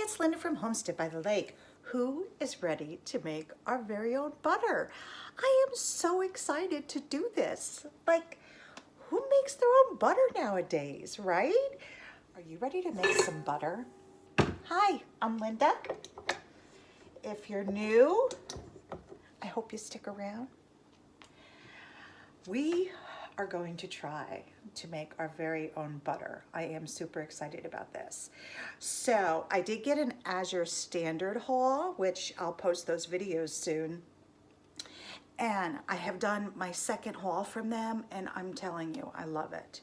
it's Linda from Homestead by the Lake. Who is ready to make our very own butter? I am so excited to do this. Like, who makes their own butter nowadays, right? Are you ready to make some butter? Hi, I'm Linda. If you're new, I hope you stick around. We are going to try to make our very own butter. I am super excited about this. So I did get an Azure Standard haul, which I'll post those videos soon. And I have done my second haul from them, and I'm telling you, I love it.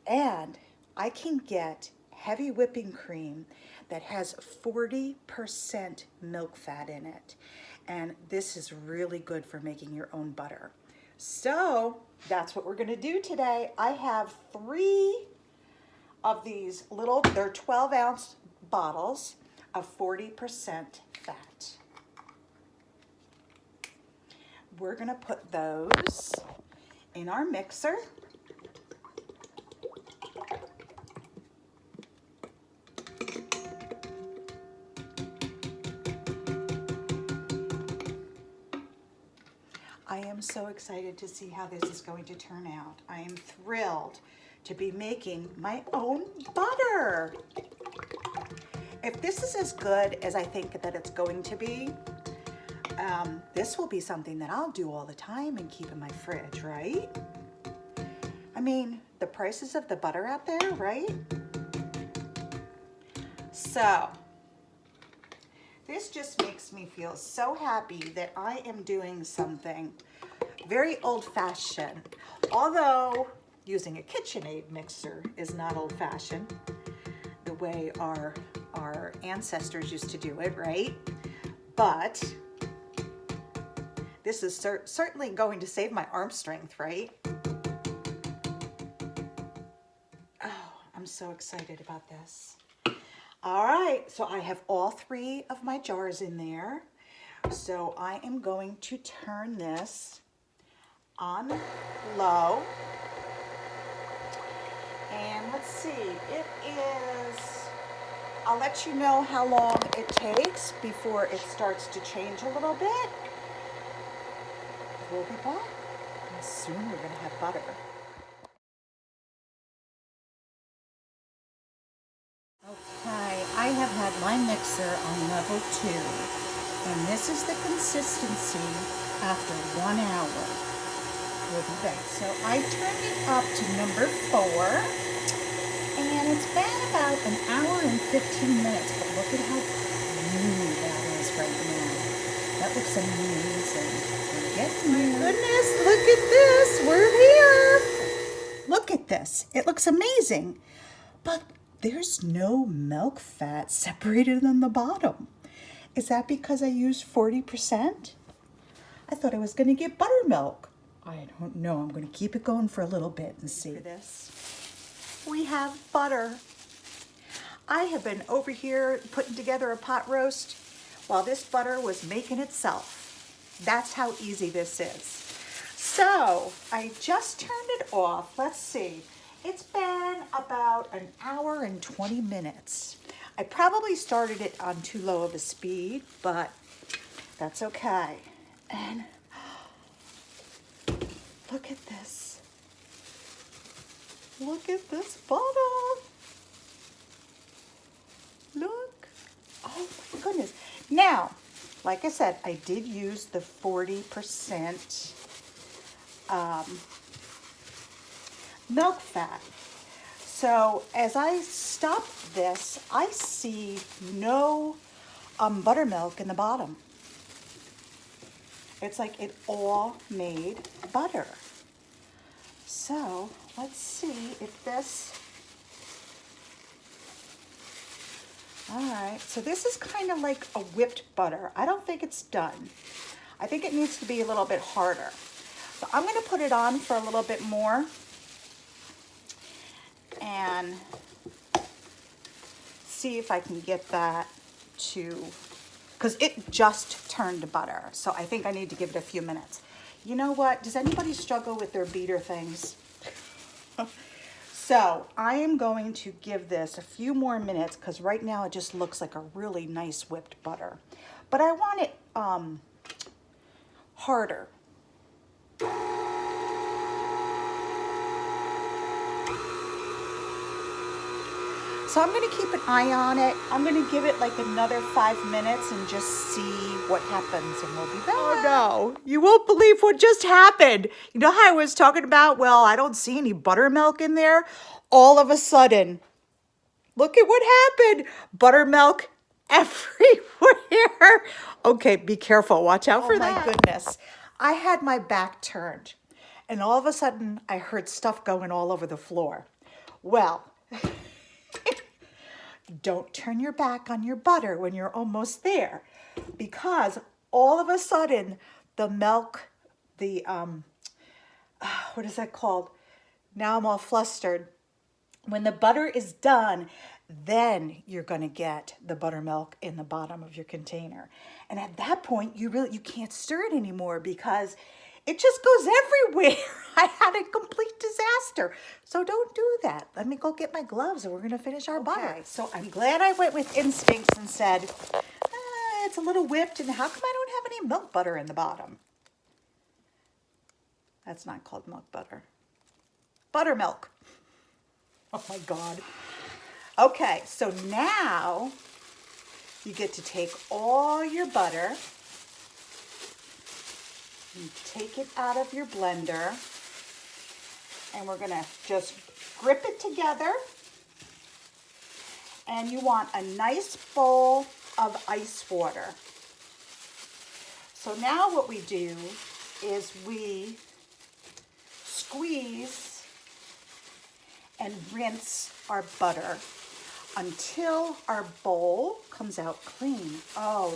And I can get heavy whipping cream that has 40% milk fat in it. And this is really good for making your own butter. So that's what we're gonna do today. I have 3 of these little, they're 12-ounce bottles of 40% fat. We're gonna put those in our mixer. I am so excited to see how this is going to turn out. I am thrilled to be making my own butter. If this is as good as I think that it's going to be, this will be something that I'll do all the time and keep in my fridge, right? I mean, the prices of the butter out there, right? So, this just makes me feel so happy that I am doing something very old-fashioned. Although using a KitchenAid mixer is not old-fashioned the way our ancestors used to do it, right? But this is certainly going to save my arm strength, right? Oh, I'm so excited about this. All right, so I have all 3 of my jars in there. So I am going to turn this on low. And let's see, it is, I'll let you know how long it takes before it starts to change a little bit. We'll be back, and soon we're gonna have butter. Okay, I have had my mixer on level 2, and this is the consistency after 1 hour. We'll be back. So I turned it up to number 4, and it's been about 1 hour and 15 minutes, but look at how smooth that is right now. That looks amazing. We're getting there. My goodness, look at this. We're here. Look at this. It looks amazing, but there's no milk fat separated on the bottom. Is that because I used 40%? I thought I was going to get buttermilk. I don't know. I'm going to keep it going for a little bit and see. For this, we have butter. I have been over here putting together a pot roast while this butter was making itself. That's how easy this is. So I just turned it off. Let's see. It's been about 1 hour and 20 minutes. I probably started it on too low of a speed, but that's okay. And look at this. Look at this butter. Look. Oh my goodness. Now, like I said, I did use the 40% milk fat. So as I stop this, I see no buttermilk in the bottom. It's like it all made butter. So let's see if this, all right, so this is kind of like a whipped butter. I don't think it's done. I think it needs to be a little bit harder. So I'm gonna put it on for a little bit more and see if I can get that to, because it just turned to butter. So I think I need to give it a few minutes. You know what? Does anybody struggle with their beater things? So I am going to give this a few more minutes because right now it just looks like a really nice whipped butter. But I want it harder. So I'm going to keep an eye on it. I'm going to give it like another 5 minutes and just see what happens, and we'll be back. Oh no, you won't believe what just happened. You know how I was talking about, well, I don't see any buttermilk in there? All of a sudden, look at what happened. Buttermilk everywhere. Okay, be careful. Watch out for that. Oh my goodness. I had my back turned, and all of a sudden I heard stuff going all over the floor. Well, don't turn your back on your butter when you're almost there, because all of a sudden the milk, what is that called? Now I'm all flustered. When the butter is done, then you're going to get the buttermilk in the bottom of your container. And at that point, you can't stir it anymore because it just goes everywhere. I had a complete disaster. So don't do that. Let me go get my gloves and we're going to finish our butter. So I'm glad I went with instincts and said, it's a little whipped, and how come I don't have any milk butter in the bottom? That's not called milk butter. Buttermilk. Oh my God. Okay, so now you get to take all your butter and take it out of your blender, and we're gonna just grip it together. And you want a nice bowl of ice water. So now what we do is we squeeze and rinse our butter until our bowl comes out clean. Oh,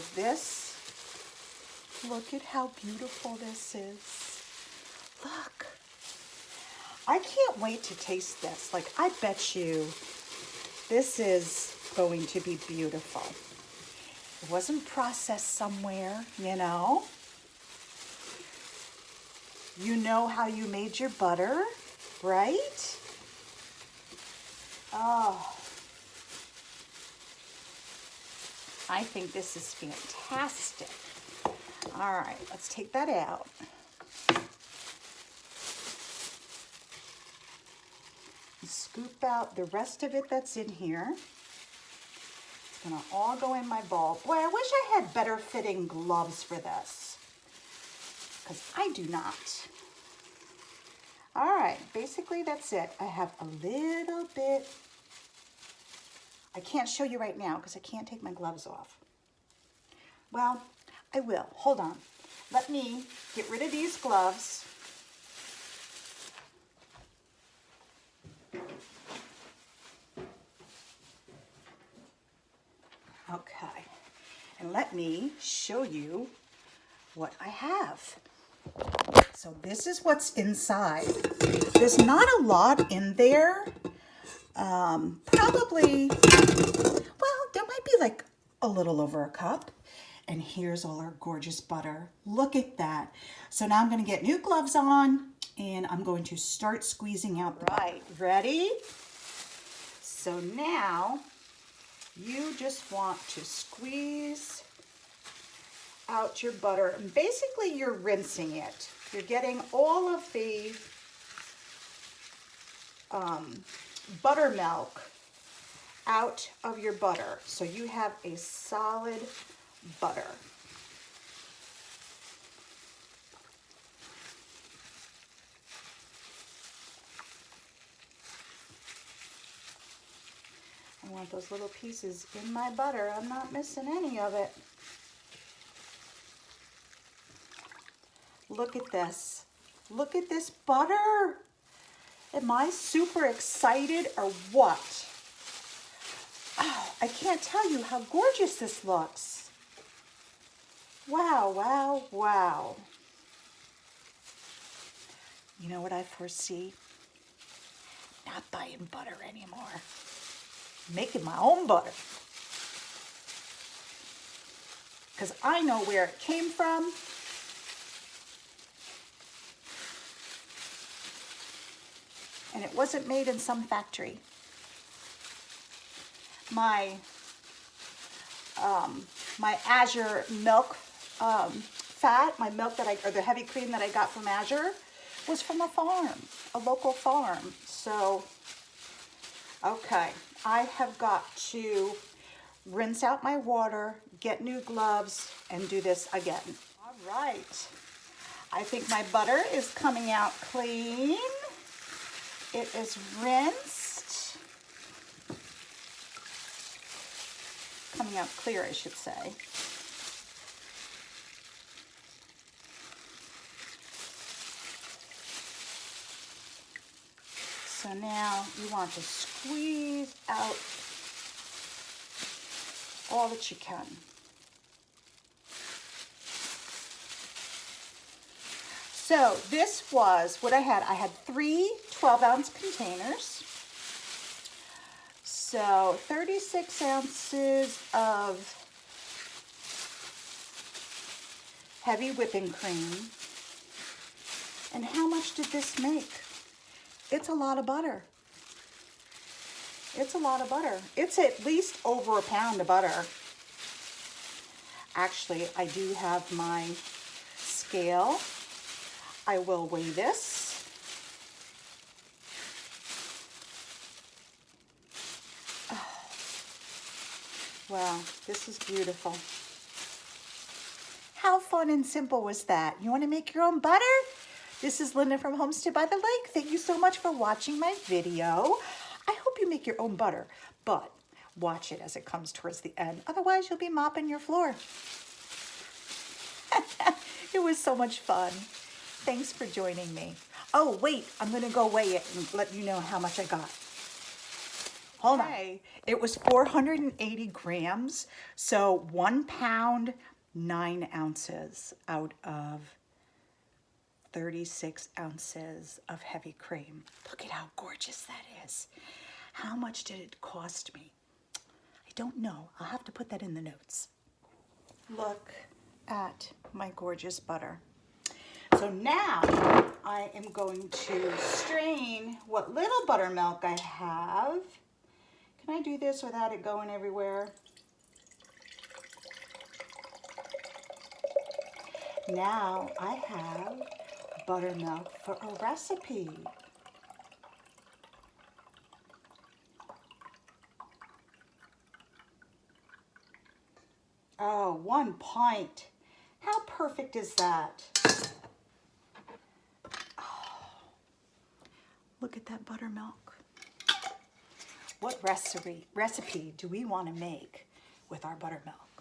look at how beautiful this is. Look. I can't wait to taste this. Like, I bet you this is going to be beautiful. It wasn't processed somewhere, you know. You know how you made your butter, right? Oh, I think this is fantastic. All right, let's take that out. Scoop out the rest of it that's in here. It's gonna all go in my bowl. Boy, I wish I had better fitting gloves for this, because I do not. All right, basically that's it. I have a little bit. I can't show you right now because I can't take my gloves off. Well, I will. Hold on. Let me get rid of these gloves. Okay, and let me show you what I have. So this is what's inside. There's not a lot in there. Probably, well, there might be like a little over a cup. And here's all our gorgeous butter. Look at that. So now I'm going to get new gloves on, and I'm going to start squeezing out the butter. Right, ready? So now you just want to squeeze out your butter, and basically you're rinsing it. You're getting all of the buttermilk out of your butter, so you have a solid butter. I want those little pieces in my butter. I'm not missing any of it. Look at this. Look at this butter. Am I super excited or what? Oh, I can't tell you how gorgeous this looks. Wow, wow, wow. You know what I foresee? Not buying butter anymore. Making my own butter. Because I know where it came from. and it wasn't made in some factory. My Azure milk fat, my milk or the heavy cream that I got from Azure was from a farm, a local farm. So, okay, I have got to rinse out my water, get new gloves, and do this again. All right, I think my butter is coming out clean. It is rinsed. Coming out clear, I should say. So now you want to squeeze out all that you can. So this was what I had. I had 3 12-ounce containers. So 36 ounces of heavy whipping cream. And how much did this make? It's a lot of butter. It's a lot of butter. It's at least over a pound of butter. Actually, I do have my scale. I will weigh this. Oh. Wow, this is beautiful. How fun and simple was that? You want to make your own butter? This is Linda from Homestead by the Lake. Thank you so much for watching my video. I hope you make your own butter, but watch it as it comes towards the end. Otherwise, you'll be mopping your floor. It was so much fun. Thanks for joining me. Oh, wait, I'm going to go weigh it and let you know how much I got. Hold on. It was 480 grams, so 1 pound, 9 ounces out of 36 ounces of heavy cream. Look at how gorgeous that is. How much did it cost me? I don't know. I'll have to put that in the notes. Look at my gorgeous butter. So now I am going to strain what little buttermilk I have. Can I do this without it going everywhere? Now I have buttermilk for a recipe. Oh, 1 pint. How perfect is that? Oh, look at that buttermilk. What recipe do we want to make with our buttermilk?